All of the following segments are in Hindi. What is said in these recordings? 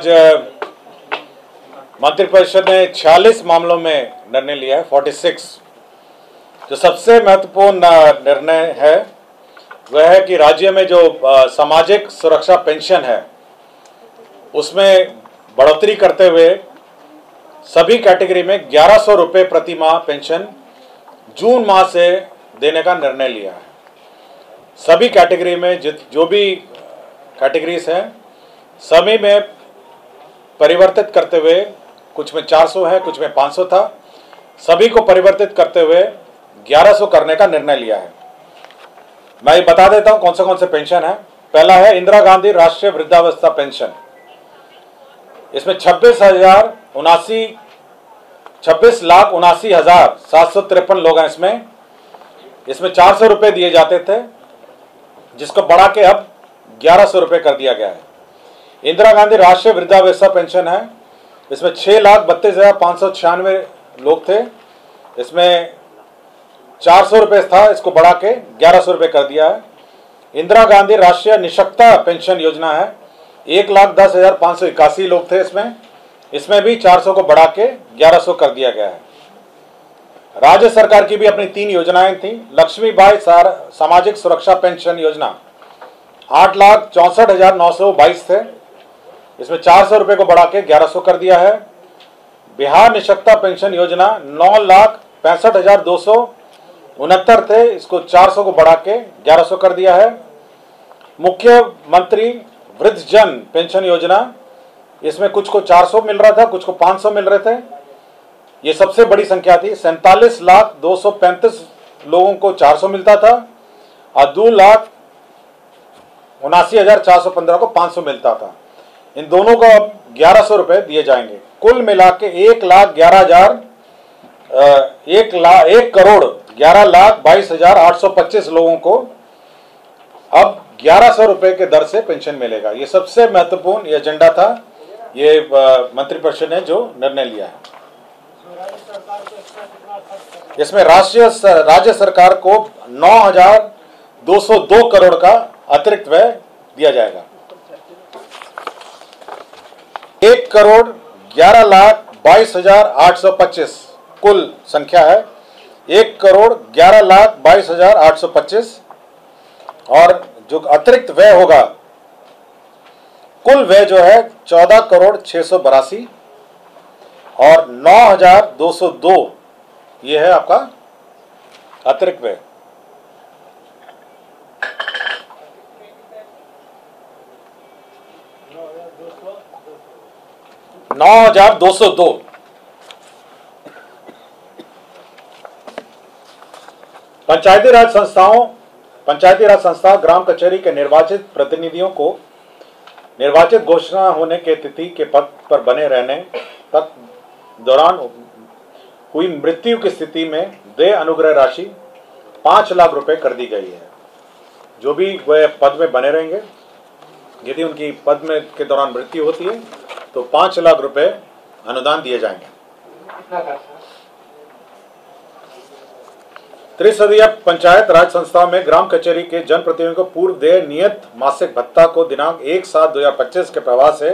आज मंत्रिपरिषद ने 46 मामलों में निर्णय लिया है, 46। जो सबसे महत्वपूर्ण निर्णय है वह है कि राज्य में जो सामाजिक सुरक्षा पेंशन है उसमें बढ़ोतरी करते हुए सभी कैटेगरी में 1100 रुपये प्रति माह पेंशन जून माह से देने का निर्णय लिया है। सभी कैटेगरी में जो भी कैटेगरीज हैं सभी में परिवर्तित करते हुए, कुछ में 400 है, कुछ में 500 था, सभी को परिवर्तित करते हुए 1100 करने का निर्णय लिया है। मैं ये बता देता हूं कौन से पेंशन है। पहला है इंदिरा गांधी राष्ट्रीय वृद्धावस्था पेंशन। इसमें 26,79,753 लोग हैं। इसमें 400 रुपये दिए जाते थे, जिसको बढ़ा के अब 1100 रुपये कर दिया गया है। इंदिरा गांधी राष्ट्रीय वृद्धावस्था पेंशन है, इसमें 6,32,596 लोग थे। इसमें 400 रुपये था, इसको बढ़ा के 1100 रुपये कर दिया है। इंदिरा गांधी राष्ट्रीय निःशक्तता पेंशन योजना है, 1,10,581 लोग थे। इसमें भी 400 को बढ़ा के 1100 कर दिया गया है। राज्य सरकार की भी अपनी 3 योजनाएं थी। लक्ष्मीबाई सामाजिक सुरक्षा पेंशन योजना 8,64,922 थे, इसमें 400 रुपये को बढ़ा के 1100 कर दिया है। बिहार निःशक्तता पेंशन योजना 9,65,269 थे, इसको 400 को बढ़ा के 1100 कर दिया है। मुख्यमंत्री वृद्धजन पेंशन योजना, इसमें कुछ को 400 मिल रहा था, कुछ को 500 मिल रहे थे। ये सबसे बड़ी संख्या थी। 47,235 लोगों को 400 मिलता था और 2,79,415 को 500 मिलता था। इन दोनों को अब 1100 रुपये दिए जाएंगे। कुल मिला के 1,11,22,825 लोगों को अब 1100 रुपये के दर से पेंशन मिलेगा। ये सबसे महत्वपूर्ण ये एजेंडा था, ये मंत्रिपरिषद ने जो निर्णय लिया है। इसमें राज्य सरकार को 9,202 करोड़ का अतिरिक्त व्यय दिया जाएगा। 1,11,22,825 कुल संख्या है, 1,11,22,825। और जो अतिरिक्त व्यय होगा, कुल व्यय जो है 14,682 और 9,202 ये है आपका अतिरिक्त व्यय। $9,202। पंचायती राज संस्था ग्राम कचहरी के निर्वाचित प्रतिनिधियों को निर्वाचित घोषणा होने के तिथि के पद पर बने रहने तक दौरान हुई मृत्यु की स्थिति में देय अनुग्रह राशि 5 लाख रुपए कर दी गई है। जो भी वह पद में बने रहेंगे, यदि उनकी पद में के दौरान मृत्यु होती है तो 5 लाख रुपए अनुदान दिए जाएंगे। त्रिसदीय पंचायत राज संस्था में ग्राम कचहरी के जनप्रतिनिधियों को पूर्व देय नियत मासिक भत्ता को दिनांक 1/7/2025 के प्रवाह से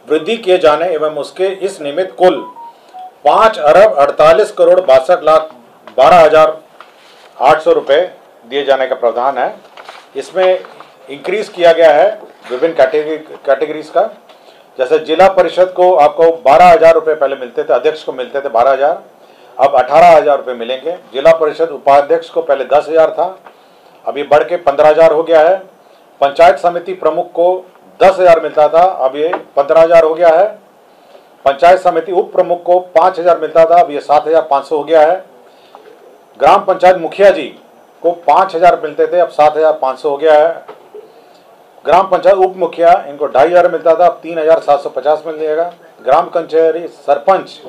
वृद्धि किए जाने एवं उसके इस निमित्त कुल 5,48,62,12,800 रुपये दिए जाने का प्रावधान है। इसमें इंक्रीज किया गया है विभिन्न कैटेगरीज का। जैसे जिला परिषद को आपको 12,000 रुपये पहले मिलते थे, अध्यक्ष को मिलते थे 12,000, अब 18,000 रुपये मिलेंगे। जिला परिषद उपाध्यक्ष को पहले 10,000 था, अब ये बढ़ के 15,000 हो गया है। पंचायत समिति प्रमुख को 10,000 मिलता था, अब ये 15,000 हो गया है। पंचायत समिति उप प्रमुख को 5,000 मिलता था, अब ये 7,500 हो गया है। ग्राम पंचायत मुखिया जी को 5,000 मिलते थे, अब 7,500 हो गया है। ग्राम पंचायत उप मुखिया इनको 2,500 मिलता था, अब 3,750 मिल जाएगा। ग्राम कचहरी सरपंच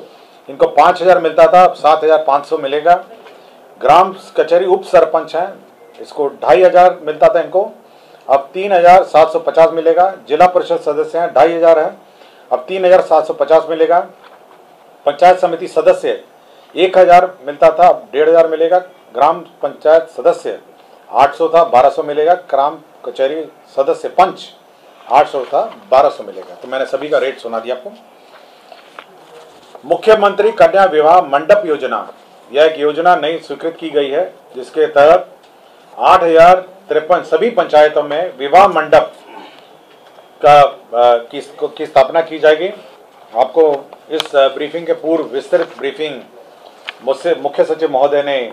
इनको 5,000 मिलता था, अब 7,500 मिलेगा। ग्राम कचहरी उप सरपंच हैं, इसको 2,500 मिलता था, इनको अब 3,750 मिलेगा। जिला परिषद सदस्य हैं 2,500 हैं, अब 3,750 मिलेगा। पंचायत समिति सदस्य 1,000 मिलता था, अब 1,500 मिलेगा। ग्राम पंचायत सदस्य 800 था, 1,200 मिलेगा। ग्राम कचहरी सदस्य पंच 800 था 1200 मिलेगा। तो मैंने सभी का रेट सुना दिया आपको। मुख्यमंत्री कन्या विवाह मंडप योजना, यह एक योजना नई स्वीकृत की गई है जिसके तहत 8053 सभी पंचायतों में विवाह मंडप की स्थापना की जाएगी। आपको इस ब्रीफिंग के पूर्व विस्तृत ब्रीफिंग मुझसे मुख्य सचिव महोदय ने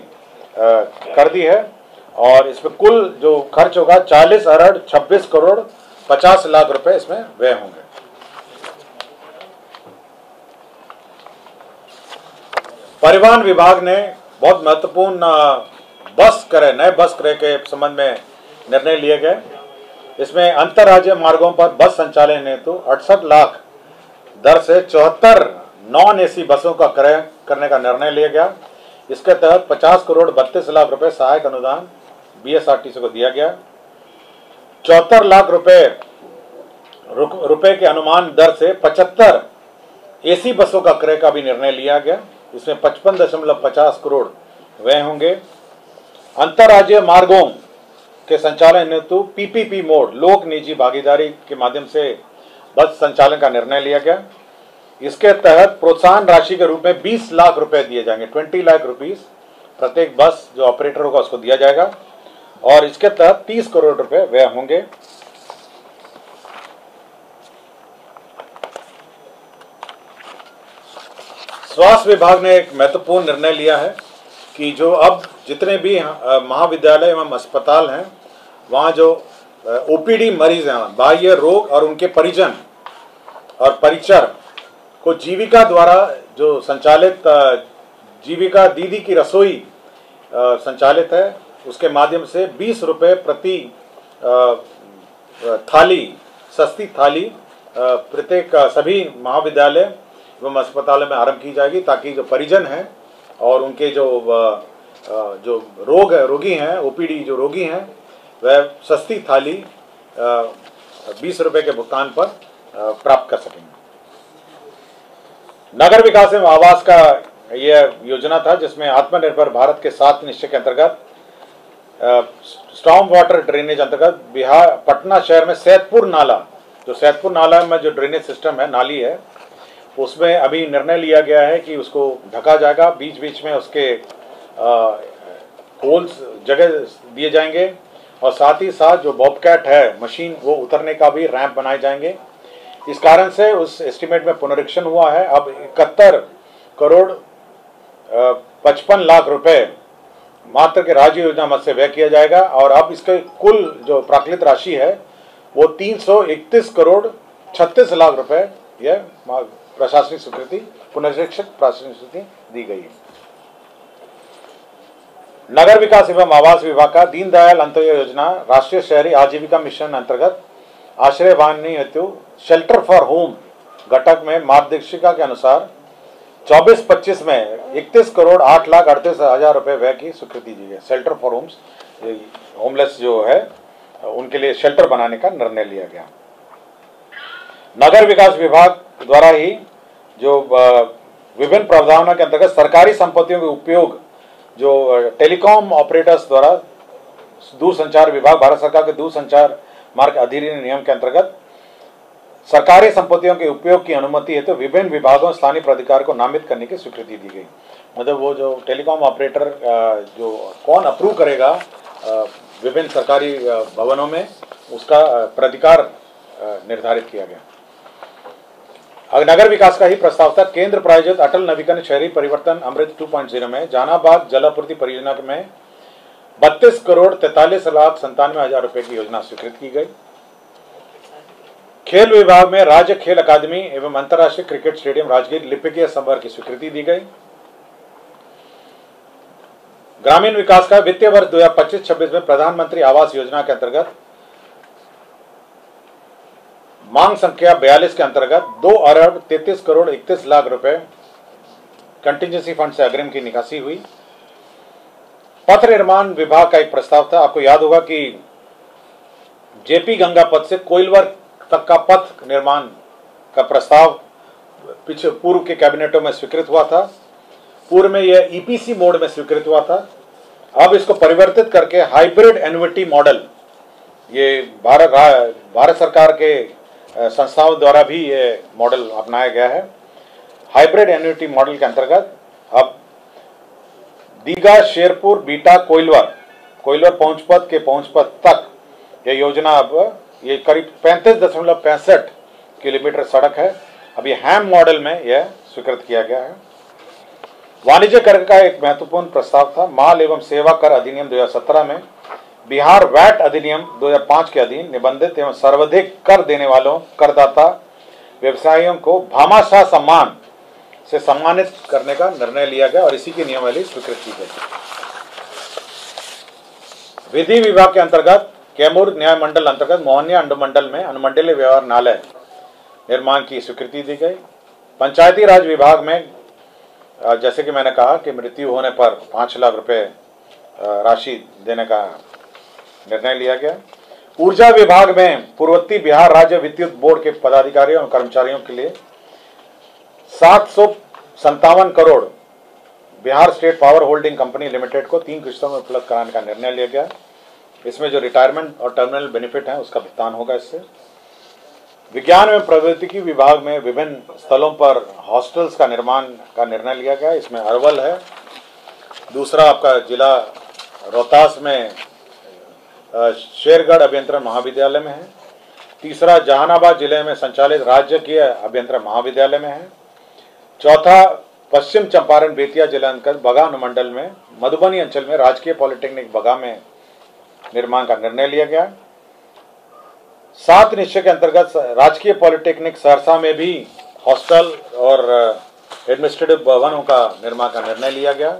कर दी है और इसमें कुल जो खर्च होगा 40 अरब 26 करोड़ 50 लाख रुपए इसमें व्यय होंगे। परिवहन विभाग ने बहुत महत्वपूर्ण नए बस क्रय के संबंध में निर्णय लिए गए। इसमें अंतर्राज्यीय मार्गों पर बस संचालन हेतु 68 लाख दर से 74 नॉन एसी बसों का क्रय करने का निर्णय लिया गया। इसके तहत 50 करोड़ 32 लाख रुपए सहायक अनुदान बीएसआरटीसी को दिया गया। 74 लाख रुपए के अनुमान दर से 75 एसी बसों का क्रय का भी निर्णय लिया गया। इसमें 55.50 करोड़ व्यय होंगे। अंतर्राज्यीय मार्गों के संचालन हेतु पीपीपी मोड लोक निजी भागीदारी के माध्यम से बस संचालन का निर्णय लिया गया। इसके तहत प्रोत्साहन राशि के रूप में 20 लाख रुपए दिए जाएंगे। 20 लाख रुपीस प्रत्येक बस जो ऑपरेटर होगा उसको दिया जाएगा और इसके तहत 30 करोड़ रुपए व्यय होंगे। स्वास्थ्य विभाग ने एक महत्वपूर्ण निर्णय लिया है कि जो अब जितने भी महाविद्यालय एवं अस्पताल हैं वहाँ जो ओपीडी मरीज हैं, बाह्य रोग और उनके परिजन और परिचर को जीविका द्वारा जो संचालित जीविका दीदी की रसोई संचालित है उसके माध्यम से 20 रुपये प्रति थाली सस्ती थाली प्रत्येक सभी महाविद्यालय एवं अस्पतालों में आरंभ की जाएगी ताकि जो परिजन हैं और उनके जो रोगी हैं ओपीडी जो रोगी हैं वह सस्ती थाली 20 रुपये के भुगतान पर प्राप्त कर सकेंगे। नगर विकास एवं आवास का यह योजना था जिसमें आत्मनिर्भर भारत के 7 निश्चय के अंतर्गत स्टॉर्म वाटर ड्रेनेज अंतर्गत बिहार पटना शहर में सैदपुर नाला में जो ड्रेनेज सिस्टम है नाली है उसमें अभी निर्णय लिया गया है कि उसको ढका जाएगा। बीच बीच में उसके होल्स जगह दिए जाएंगे और साथ ही साथ जो बॉबकैट है मशीन वो उतरने का भी रैंप बनाए जाएंगे। इस कारण से उस एस्टीमेट में पुनरीक्षण हुआ है। अब 71 करोड़ 55 लाख रुपए मात्र के राज्य योजना मद से व्यय किया जाएगा और अब इसके कुल जो प्राकृतिक राशि है वो 331 करोड़ 36 लाख रुपए यह प्रशासनिक स्वीकृति पुनरीक्षित प्रशासनिक स्वीकृति दी गई है। नगर विकास एवं आवास विभाग का दीनदयाल अंत्योदय योजना राष्ट्रीय शहरी आजीविका मिशन अंतर्गत आश्रय वाहनी हेतु शेल्टर फॉर होम घटक में मार्गदर्शिका के अनुसार 24-25 में 31 करोड़ 8 लाख 38 हजार रुपए व्यय की स्वीकृति दी है। शेल्टर फॉर होम्स होमलेस जो है उनके लिए शेल्टर बनाने का निर्णय लिया गया। नगर विकास विभाग द्वारा ही जो विभिन्न प्रावधानों के अंतर्गत सरकारी संपत्तियों के उपयोग जो टेलीकॉम ऑपरेटर्स द्वारा दूरसंचार विभाग भारत सरकार के दूरसंचार मार्ग अधिनियम नियम के अंतर्गत सरकारी संपत्तियों के उपयोग की अनुमति है तो विभिन्न विभागों स्थानीय प्राधिकार को नामित करने की स्वीकृति दी गई। मतलब वो जो टेलीकॉम ऑपरेटर जो कौन अप्रूव करेगा विभिन्न सरकारी भवनों में उसका प्राधिकार निर्धारित किया गया। नगर विकास का ही प्रस्ताव था। केंद्र प्रायोजित अटल नवीकरण शहरी परिवर्तन अमृत 2.0 में जहानाबाद जलापूर्ति परियोजना में 32 करोड़ 43 लाख 97 हजार रुपए की योजना स्वीकृत की गई। खेल विभाग में राज्य खेल अकादमी एवं अंतर्राष्ट्रीय क्रिकेट स्टेडियम राजगीर लिपिकीय संवर्ग की स्वीकृति दी गई। ग्रामीण विकास का वित्तीय वर्ष 2025-26 में प्रधानमंत्री आवास योजना के अंतर्गत मांग संख्या 42 के अंतर्गत 2 अरब 33 करोड़ 31 लाख रुपए कंटिजेंसी फंड से अग्रिम की निकासी हुई। पथ निर्माण विभाग का एक प्रस्ताव था। आपको याद होगा कि जेपी गंगा पथ से कोइलवर तक का पथ निर्माण का प्रस्ताव पीछे पूर्व के कैबिनेटों में स्वीकृत हुआ था। पूर्व में यह ईपीसी मोड में स्वीकृत हुआ था। अब इसको परिवर्तित करके हाइब्रिड एन्युटी मॉडल ये भारत सरकार के संस्थाओं द्वारा भी ये मॉडल अपनाया गया है। हाइब्रिड एन्युटी मॉडल के अंतर्गत अब दीघा, शेरपुर, बीटा, कोइलवर पहुंचपथ के पहुंचपथ तक यह योजना अब ये करीब 35.65 किलोमीटर सड़क है। अब ये हैम मॉडल में यह स्वीकृत किया गया है। वाणिज्य कर का एक महत्वपूर्ण प्रस्ताव था। माल एवं सेवा कर अधिनियम 2017 में बिहार वैट अधिनियम 2005 के अधीन निबंधित एवं सर्वाधिक कर देने वालों करदाता व्यवसायियों को भामाशाह सम्मान से सम्मानित करने का निर्णय लिया गया और इसी की नियमावली स्वीकृत की गई। विधि विभाग के अंतर्गत कैमूर न्याय मंडल अंतर्गत मोहनिया अनुमंडल में अनुमंडलीय व्यवहारणालय निर्माण की स्वीकृति दी गई। पंचायती राज विभाग में जैसे कि मैंने कहा कि मृत्यु होने पर 5 लाख रुपए राशि देने का निर्णय लिया गया। ऊर्जा विभाग में पूर्ववर्ती बिहार राज्य विद्युत बोर्ड के पदाधिकारियों और कर्मचारियों के लिए 757 crore Bihar state power holding company limited को 3 किस्तों में उपलब्ध कराने का निर्णय लिया गया। इसमें जो रिटायरमेंट और टर्मिनल बेनिफिट है उसका भुगतान होगा इससे। विज्ञान एवं प्रौद्योगिकी विभाग में विभिन्न स्थलों पर हॉस्टल्स का निर्माण का निर्णय लिया गया। इसमें अरवल है, दूसरा आपका जिला रोहतास में शेरगढ़ अभियंत्रण महाविद्यालय में है, तीसरा जहानाबाद जिले में संचालित राजकीय अभियंत्रण महाविद्यालय में है, चौथा पश्चिम चंपारण बेतिया जिला अंतर्गत बगा अनुमंडल में मधुबनी अंचल में राजकीय पॉलिटेक्निक बगा में निर्माण का निर्णय लिया गया। 7 निश्चय के अंतर्गत राजकीय पॉलिटेक्निक सहरसा में भी हॉस्टल और एडमिनिस्ट्रेटिव भवनों का निर्माण का निर्णय लिया गया।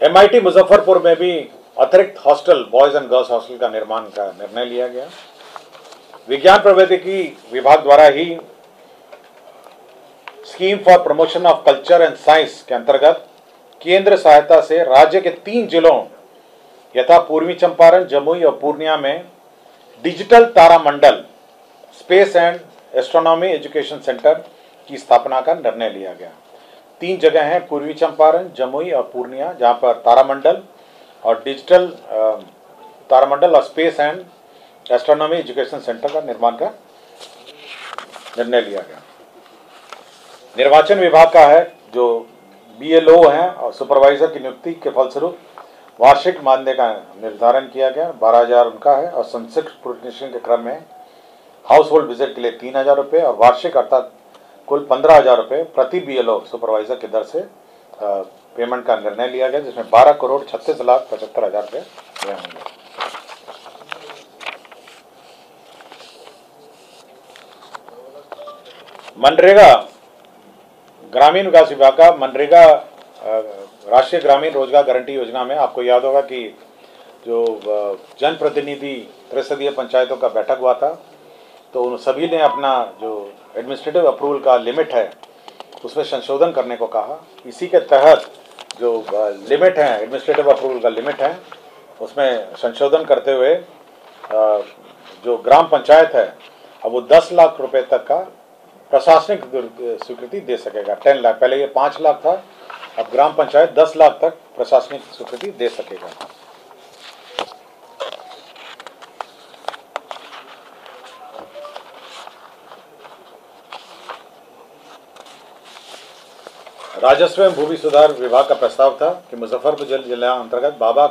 MIT मुजफ्फरपुर में भी अतिरिक्त hostel boys and girls hostel का निर्माण का निर्णय लिया गया। विज्ञान प्रौद्योगिकी विभाग द्वारा ही scheme for promotion of culture and science के अंतर्गत केंद्र सहायता से राज्य के 3 जिलों यथा पूर्वी चंपारण, जमुई और पूर्णिया में डिजिटल तारामंडल space and astronomy education centre की स्थापना का निर्णय लिया गया। 3 जगह हैं, पूर्वी चंपारण, जमुई और पूर्णिया, जहां पर तारामंडल और डिजिटल तारामंडल और space and astronomy education centre का निर्माण का निर्णय लिया गया। निर्वाचन विभाग का है जो BLO हैं और सुपरवाइजर की नियुक्ति के फलस्वरूप वार्षिक मानदेय का निर्धारण किया गया। 12,000 उनका है और संक्षिप्त प्रोटेक्शन के क्रम में हाउस होल्ड विजिट के लिए 3,000 रुपये और वार्षिक अर्थात कुल 15,000 रुपये प्रति BLO सुपरवाइजर की दर से पेमेंट का निर्णय लिया गया, जिसमें 12,36,75,000 रुपये व्यय होंगे। मनरेगा ग्रामीण विकास विभाग का मनरेगा राष्ट्रीय ग्रामीण रोजगार गारंटी योजना में आपको याद होगा कि जो जनप्रतिनिधि त्रिसदीय पंचायतों का बैठक हुआ था, तो उन सभी ने अपना जो एडमिनिस्ट्रेटिव अप्रूवल का लिमिट है उसमें संशोधन करने को कहा। इसी के तहत जो लिमिट है, एडमिनिस्ट्रेटिव अप्रूवल का लिमिट है, उसमें संशोधन करते हुए जो ग्राम पंचायत है अब वो 10 लाख रुपए तक का प्रशासनिक स्वीकृति दे सकेगा। 10 लाख, पहले ये 5 लाख था, अब ग्राम पंचायत 10 लाख तक प्रशासनिक स्वीकृति दे सकेगा। राजस्व एवं भूमि सुधार विभाग का प्रस्ताव था कि मुजफ्फरपुर जिला अंतर्गत बाबा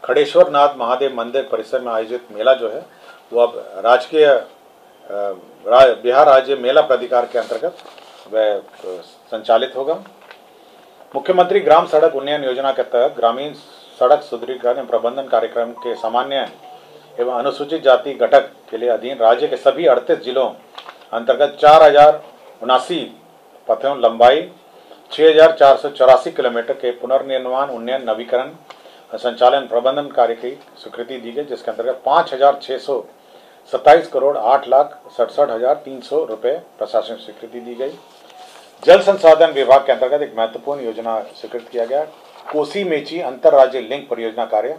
खड़ेश्वर नाथ महादेव मंदिर परिसर में आयोजित मेला जो है वो अब राजकीय बिहार राज्य मेला प्राधिकार के अंतर्गत वह संचालित होगा। मुख्यमंत्री ग्राम सड़क उन्नयन योजना के तहत ग्रामीण सड़क सुदृढ़ीकरण एवं प्रबंधन कार्यक्रम के सामान्य एवं अनुसूचित जाति घटक के लिए अधीन राज्य के सभी 38 जिलों अंतर्गत 4,079 पथों लंबाई 6,484 किलोमीटर के पुनर्निर्माण उन्नयन नवीकरण संचालन प्रबंधन कार्य की स्वीकृति दी गई, जिसके अंतर्गत 5,627 करोड़ 8,67,300 रुपये प्रशासनिक स्वीकृति दी गई। जल संसाधन विभाग के अंतर्गत एक महत्वपूर्ण योजना स्वीकृत किया गया, कोसी मेची अंतरराज्य लिंक परियोजना कार्य,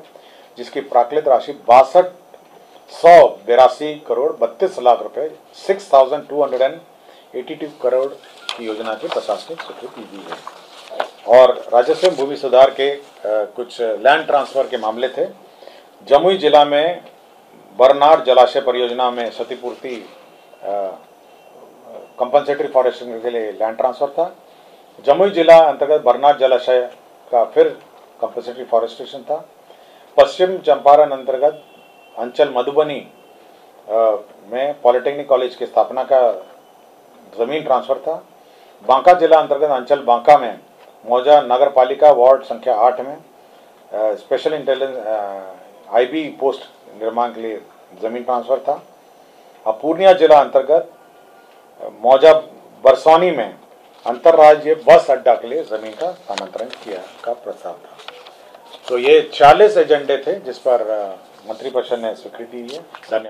जिसकी प्राकृत राशि 62,182 करोड़ 32 लाख रुपए 6,282 करोड़ की योजना की प्रशासनिक स्वीकृति दी गई। और राजस्व भूमि सुधार के कुछ लैंड ट्रांसफर के मामले थे। जमुई जिला में बरनार जलाशय परियोजना में क्षतिपूर्ति कंपनसेटरी फॉरेस्टिंग के लिए लैंड ट्रांसफर था। जमुई जिला अंतर्गत बरनार जलाशय का फिर कंपनसेटरी फॉरेस्टेशन था। पश्चिम चंपारण अंतर्गत अंचल मधुबनी में पॉलिटेक्निक कॉलेज की स्थापना का जमीन ट्रांसफर था। बांका जिला अंतर्गत अंचल बांका में मौजा नगर पालिका वार्ड संख्या 8 में स्पेशल इंटेलिजेंस आईबी पोस्ट निर्माण के लिए जमीन ट्रांसफर था। अब पूर्णिया जिला अंतर्गत मौजा बरसौनी में अंतर्राज्यीय बस अड्डा के लिए जमीन का स्थानांतरण किया का प्रस्ताव था। तो ये 40 एजेंडे थे जिस पर मंत्रिपरिषद ने स्वीकृति दी है। धन्यवाद।